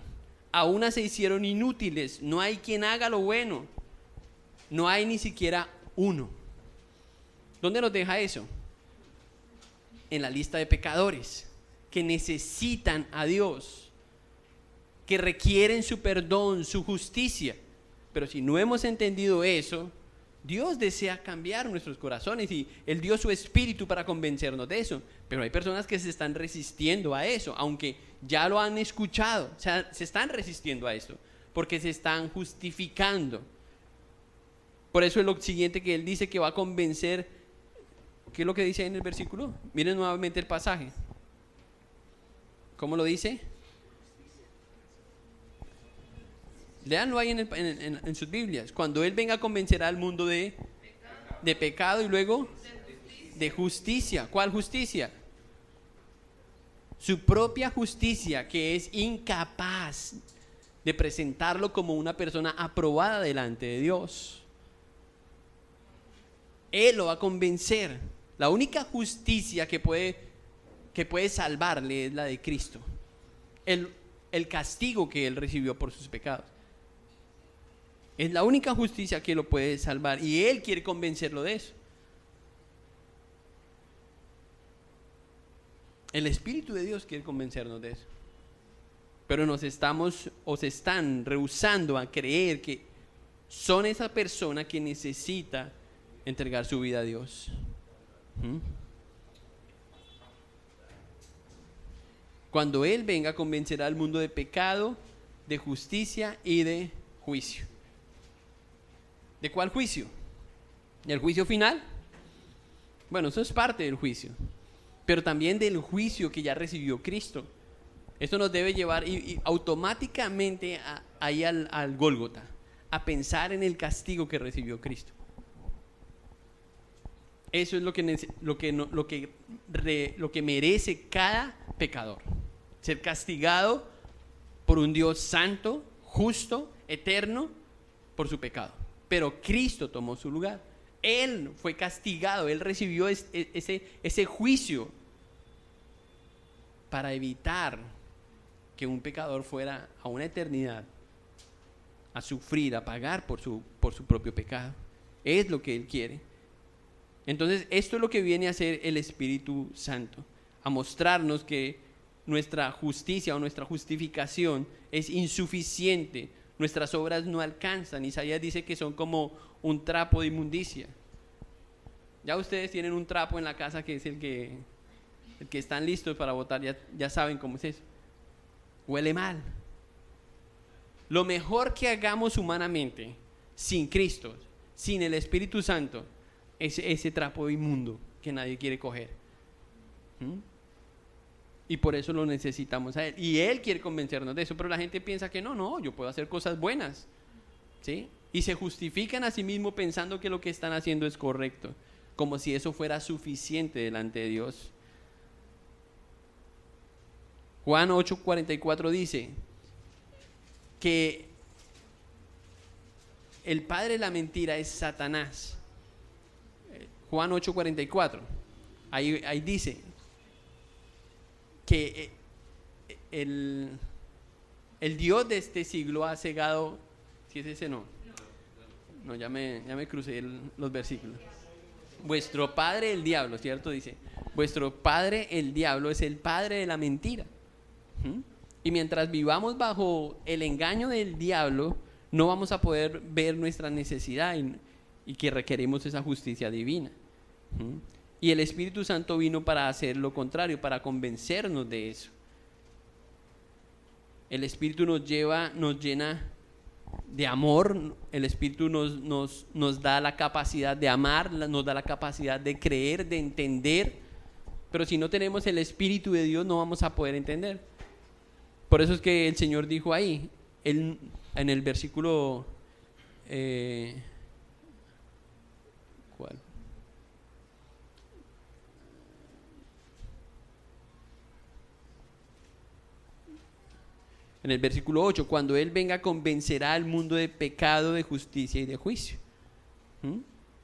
A una se hicieron inútiles. No hay quien haga lo bueno. No hay ni siquiera uno. ¿Dónde nos deja eso? En la lista de pecadores que necesitan a Dios, que requieren su perdón, su justicia. Pero si no hemos entendido eso, Dios desea cambiar nuestros corazones y Él dio su espíritu para convencernos de eso. Pero hay personas que se están resistiendo a eso, aunque ya lo han escuchado. O sea, se están resistiendo a esto porque se están justificando. Por eso es lo siguiente que Él dice que va a convencer. ¿Qué es lo que dice ahí en el versículo? Miren nuevamente el pasaje. ¿Cómo lo dice? Léanlo ahí en sus Biblias. Cuando Él venga a convencer al mundo de pecado y luego de justicia. ¿Cuál justicia? Su propia justicia, que es incapaz de presentarlo como una persona aprobada delante de Dios. Él lo va a convencer. La única justicia que puede salvarle es la de Cristo. El castigo que Él recibió por sus pecados. Es la única justicia que lo puede salvar. Y Él quiere convencerlo de eso. El Espíritu de Dios quiere convencernos de eso. Pero se están rehusando a creer que son esa persona que necesita entregar su vida a Dios. Cuando Él venga, convencerá al mundo de pecado, de justicia y de juicio. ¿De cuál juicio? ¿Del juicio final? Bueno, eso es parte del juicio, pero también del juicio que ya recibió Cristo. Esto nos debe llevar y automáticamente ahí al Gólgota, a pensar en el castigo que recibió Cristo. Eso es lo que merece cada pecador. Ser castigado por un Dios santo, justo, eterno, por su pecado. Pero Cristo tomó su lugar. Él fue castigado, Él recibió ese juicio para evitar que un pecador fuera a una eternidad a sufrir, a pagar por su propio pecado. Es lo que Él quiere. Entonces, esto es lo que viene a hacer el Espíritu Santo, a mostrarnos que nuestra justicia o nuestra justificación es insuficiente. Nuestras obras no alcanzan. Isaías dice que son como un trapo de inmundicia. Ya ustedes tienen un trapo en la casa que es el que están listos para botar, ya saben cómo es eso. Huele mal. Lo mejor que hagamos humanamente, sin Cristo, sin el Espíritu Santo, es ese trapo inmundo que nadie quiere coger. Y por eso lo necesitamos a Él. Y Él quiere convencernos de eso, pero la gente piensa que no, yo puedo hacer cosas buenas, ¿sí? Y se justifican a sí mismos pensando que lo que están haciendo es correcto, como si eso fuera suficiente delante de Dios. Juan 8:44 dice que el padre de la mentira es Satanás. Juan 8:44, ahí dice que el Dios de este siglo ha cegado. ¿Si es ese? No, ya me crucé los versículos. Vuestro padre el diablo, ¿cierto? Dice, vuestro padre el diablo es el padre de la mentira. Y mientras vivamos bajo el engaño del diablo, no vamos a poder ver nuestra necesidad y que requerimos esa justicia divina. Y el Espíritu Santo vino para hacer lo contrario, para convencernos de eso. El Espíritu nos llena de amor. El Espíritu nos da la capacidad de amar, nos da la capacidad de creer, de entender. Pero si no tenemos el Espíritu de Dios, no vamos a poder entender. Por eso es que el Señor dijo ahí, en el versículo ¿cuál? En el versículo 8, cuando Él venga convencerá al mundo de pecado, de justicia y de juicio.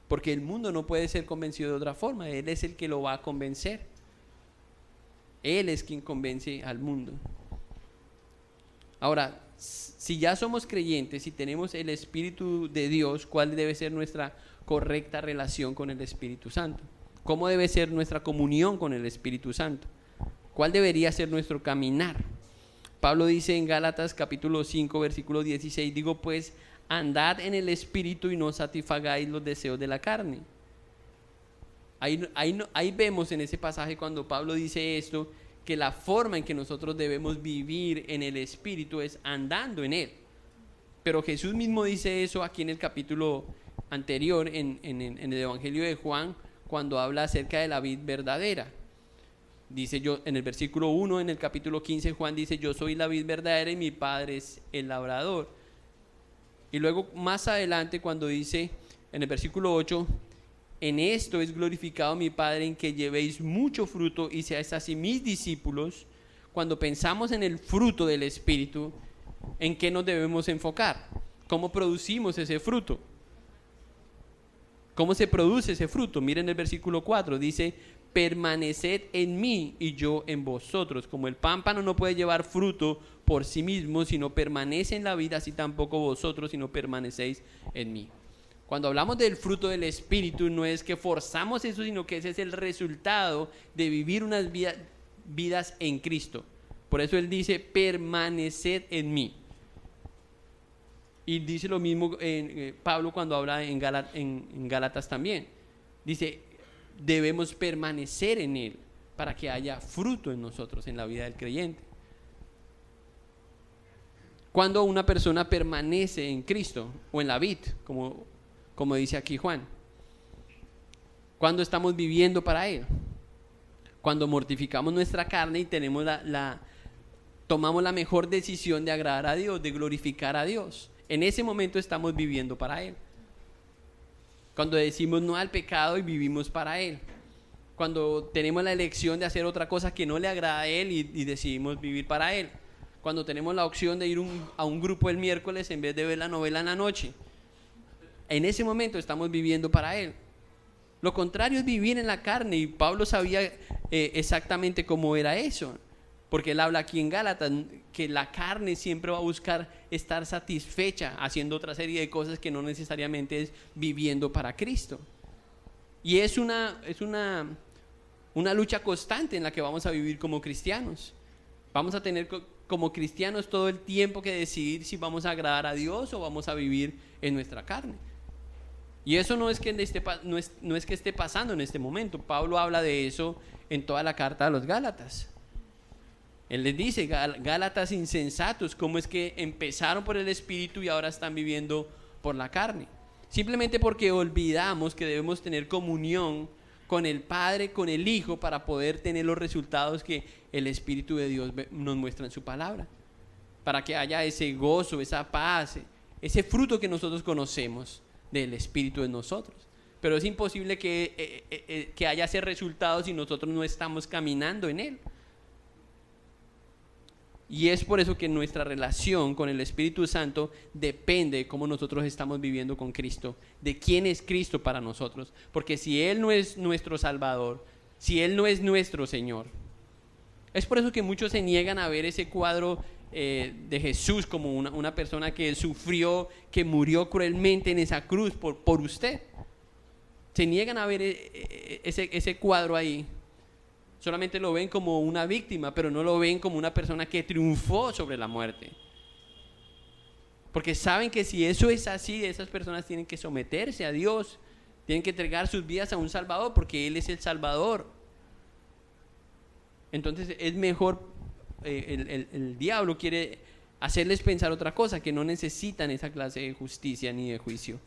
Porque el mundo no puede ser convencido de otra forma, Él es el que lo va a convencer. Él es quien convence al mundo. Ahora, si ya somos creyentes, si tenemos el Espíritu de Dios, ¿cuál debe ser nuestra correcta relación con el Espíritu Santo? ¿Cómo debe ser nuestra comunión con el Espíritu Santo? ¿Cuál debería ser nuestro caminar? Pablo dice en Gálatas capítulo 5, versículo 16, digo pues, andad en el Espíritu y no satisfagáis los deseos de la carne. Ahí vemos en ese pasaje cuando Pablo dice esto, que la forma en que nosotros debemos vivir en el Espíritu es andando en Él. Pero Jesús mismo dice eso aquí en el capítulo anterior, en el Evangelio de Juan, cuando habla acerca de la vid verdadera. Dice yo, en el versículo 1, en el capítulo 15, Juan dice, yo soy la vid verdadera y mi Padre es el labrador. Y luego más adelante cuando dice, en el versículo 8, en esto es glorificado mi Padre, en que llevéis mucho fruto y seáis así mis discípulos. Cuando pensamos en el fruto del Espíritu, ¿en qué nos debemos enfocar? ¿Cómo producimos ese fruto? ¿Cómo se produce ese fruto? Miren el versículo 4, dice, permaneced en mí y yo en vosotros. Como el pámpano no puede llevar fruto por sí mismo, sino permanece en la vida, así tampoco vosotros, sino permanecéis en mí. Cuando hablamos del fruto del Espíritu, no es que forzamos eso, sino que ese es el resultado de vivir unas vidas en Cristo. Por eso Él dice, permaneced en mí. Y dice lo mismo Pablo cuando habla en Gálatas también. Dice, debemos permanecer en Él para que haya fruto en nosotros, en la vida del creyente. Cuando una persona permanece en Cristo o en la vid, como dice aquí Juan, cuando estamos viviendo para Él, cuando mortificamos nuestra carne y tenemos tomamos la mejor decisión de agradar a Dios, de glorificar a Dios, en ese momento estamos viviendo para Él. Cuando decimos no al pecado y vivimos para Él, cuando tenemos la elección de hacer otra cosa que no le agrada a Él y decidimos vivir para Él, cuando tenemos la opción de ir a un grupo el miércoles en vez de ver la novela en la noche, en ese momento estamos viviendo para Él. Lo contrario es vivir en la carne, y Pablo sabía exactamente cómo era eso, porque él habla aquí en Gálatas que la carne siempre va a buscar estar satisfecha haciendo otra serie de cosas que no necesariamente es viviendo para Cristo. Y es una lucha constante en la que vamos a vivir como cristianos. Vamos a tener como cristianos todo el tiempo que decidir si vamos a agradar a Dios o vamos a vivir en nuestra carne. Y eso no es que esté pasando en este momento. Pablo habla de eso en toda la carta a los Gálatas. Él les dice: Gálatas insensatos, ¿cómo es que empezaron por el Espíritu y ahora están viviendo por la carne? Simplemente porque olvidamos que debemos tener comunión con el Padre, con el Hijo, para poder tener los resultados que el Espíritu de Dios nos muestra en su palabra. Para que haya ese gozo, esa paz, ese fruto que nosotros conocemos del Espíritu en nosotros. Pero es imposible que haya ese resultado si nosotros no estamos caminando en él. Y es por eso que nuestra relación con el Espíritu Santo depende de cómo nosotros estamos viviendo con Cristo, de quién es Cristo para nosotros. Porque si Él no es nuestro Salvador, si Él no es nuestro Señor, es por eso que muchos se niegan a ver ese cuadro de Jesús como una persona que sufrió, que murió cruelmente en esa cruz por usted. Se niegan a ver ese cuadro ahí. Solamente lo ven como una víctima, pero no lo ven como una persona que triunfó sobre la muerte. Porque saben que si eso es así, esas personas tienen que someterse a Dios, tienen que entregar sus vidas a un Salvador, porque Él es el Salvador. Entonces es mejor, el diablo quiere hacerles pensar otra cosa, que no necesitan esa clase de justicia ni de juicio.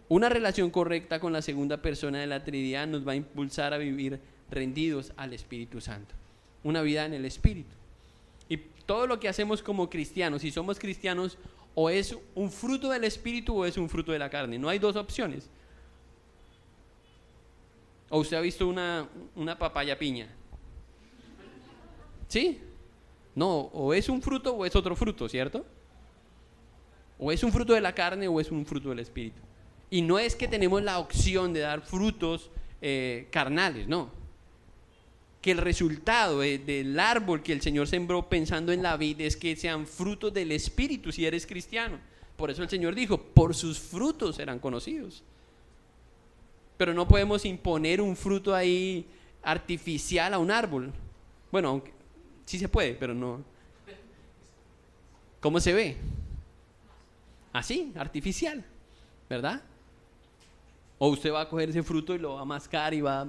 Una relación correcta con la segunda persona de la Trinidad nos va a impulsar a vivir rendidos al Espíritu Santo. Una vida en el Espíritu. Y todo lo que hacemos como cristianos, si somos cristianos, o es un fruto del Espíritu o es un fruto de la carne. No hay dos opciones. ¿O usted ha visto una papaya piña? ¿Sí? No, o es un fruto o es otro fruto, ¿cierto? O es un fruto de la carne o es un fruto del Espíritu. Y no es que tenemos la opción de dar frutos carnales, no. Que el resultado del árbol que el Señor sembró pensando en la vid es que sean frutos del Espíritu si eres cristiano. Por eso el Señor dijo: por sus frutos serán conocidos. Pero no podemos imponer un fruto ahí artificial a un árbol. Bueno, aunque sí se puede, pero no. ¿Cómo se ve? Así, artificial, ¿verdad? O usted va a coger ese fruto y lo va a mascar y va...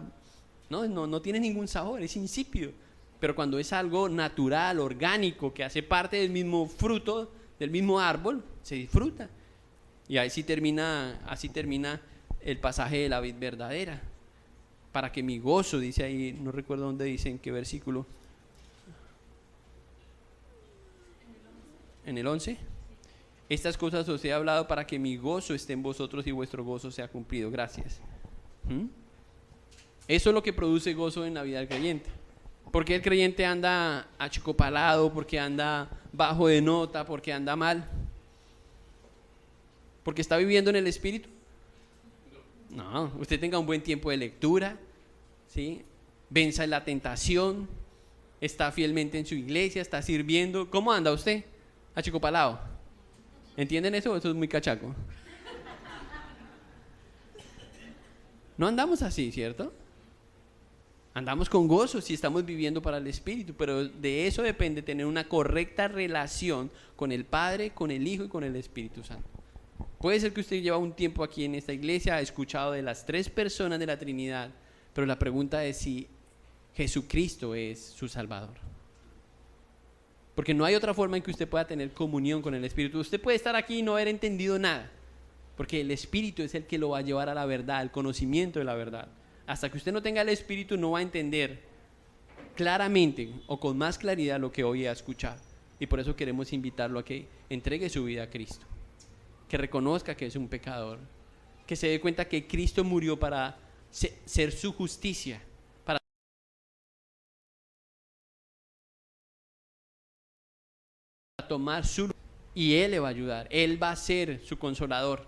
No tiene ningún sabor, es insípido. Pero cuando es algo natural, orgánico, que hace parte del mismo fruto, del mismo árbol, se disfruta. Y así termina el pasaje de la vid verdadera. Para que mi gozo, dice ahí, no recuerdo dónde dice, en qué versículo. En el 11. Estas cosas os he hablado para que mi gozo esté en vosotros y vuestro gozo sea cumplido. Gracias. Eso es lo que produce gozo en la vida del creyente. ¿Por qué el creyente anda achicopalado? ¿Por qué anda bajo de nota? ¿Por qué anda mal? ¿Porque está viviendo en el Espíritu? No, usted tenga un buen tiempo de lectura, ¿sí? Venza la tentación, está fielmente en su iglesia, está sirviendo. ¿Cómo anda usted? Achicopalado. ¿Entienden eso? Eso es muy cachaco. No andamos así, ¿cierto? Andamos con gozo si estamos viviendo para el Espíritu, pero de eso depende tener una correcta relación con el Padre, con el Hijo y con el Espíritu Santo. Puede ser que usted lleva un tiempo aquí en esta iglesia, ha escuchado de las tres personas de la Trinidad, pero la pregunta es si Jesucristo es su Salvador. Porque no hay otra forma en que usted pueda tener comunión con el Espíritu. Usted puede estar aquí y no haber entendido nada, porque el Espíritu es el que lo va a llevar a la verdad, al conocimiento de la verdad. Hasta que usted no tenga el Espíritu no va a entender claramente o con más claridad lo que hoy ha escuchado. Y por eso queremos invitarlo a que entregue su vida a Cristo, que reconozca que es un pecador, que se dé cuenta que Cristo murió para ser su justicia, para tomar su lugar, y Él le va a ayudar. Él va a ser su consolador.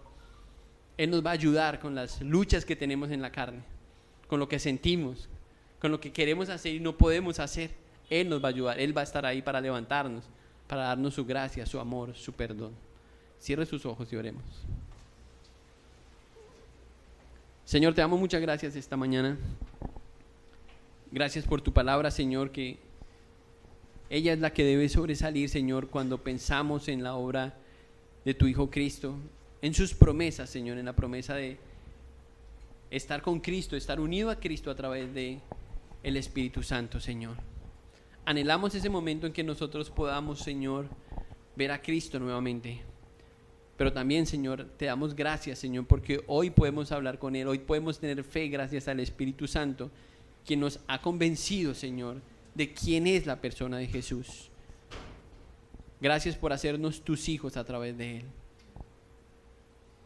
Él nos va a ayudar con las luchas que tenemos en la carne, con lo que sentimos, con lo que queremos hacer y no podemos hacer. Él nos va a ayudar. Él va a estar ahí para levantarnos, para darnos su gracia, su amor, su perdón. Cierre sus ojos y oremos. Señor, te damos muchas gracias esta mañana. Gracias por tu palabra, Señor, que Ella es la que debe sobresalir, Señor, cuando pensamos en la obra de tu Hijo Cristo, en sus promesas, Señor, en la promesa de estar con Cristo, estar unido a Cristo a través de el Espíritu Santo, Señor. Anhelamos ese momento en que nosotros podamos, Señor, ver a Cristo nuevamente. Pero también, Señor, te damos gracias, Señor, porque hoy podemos hablar con Él, hoy podemos tener fe gracias al Espíritu Santo, quien nos ha convencido, Señor, de quién es la persona de Jesús. Gracias por hacernos tus hijos a través de Él.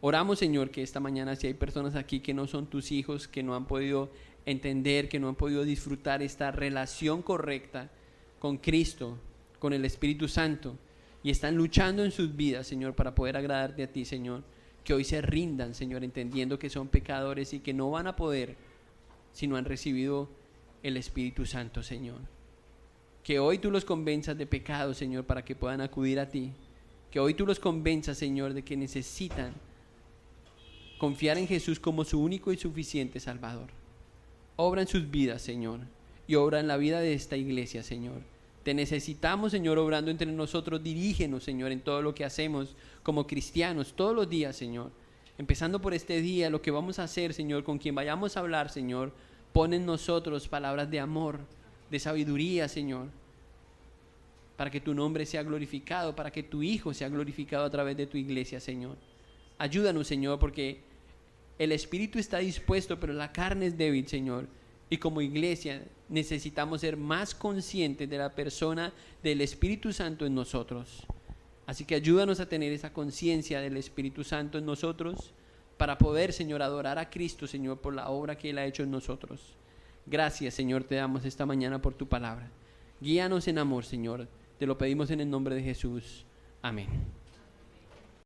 Oramos, Señor, que esta mañana, si hay personas aquí que no son tus hijos, que no han podido entender, que no han podido disfrutar esta relación correcta con Cristo, con el Espíritu Santo, y están luchando en sus vidas, Señor, para poder agradarte a ti, Señor, que hoy se rindan, Señor, entendiendo que son pecadores y que no van a poder si no han recibido el Espíritu Santo, Señor. Que hoy tú los convenzas de pecado, Señor, para que puedan acudir a ti. Que hoy tú los convenzas, Señor, de que necesitan confiar en Jesús como su único y suficiente Salvador. Obra en sus vidas, Señor, y obra en la vida de esta iglesia, Señor. Te necesitamos, Señor, obrando entre nosotros. Dirígenos, Señor, en todo lo que hacemos como cristianos, todos los días, Señor. Empezando por este día, lo que vamos a hacer, Señor, con quien vayamos a hablar, Señor, pon en nosotros palabras de amor, de sabiduría, Señor, para que tu nombre sea glorificado, para que tu Hijo sea glorificado a través de tu iglesia, Señor. Ayúdanos, Señor, porque el espíritu está dispuesto, pero la carne es débil, Señor. Y como iglesia necesitamos ser más conscientes de la persona del Espíritu Santo en nosotros. Así que ayúdanos a tener esa conciencia del Espíritu Santo en nosotros para poder, Señor, adorar a Cristo, Señor, por la obra que Él ha hecho en nosotros. Gracias, Señor, te damos esta mañana por tu palabra. Guíanos en amor, Señor. Te lo pedimos en el nombre de Jesús. Amén.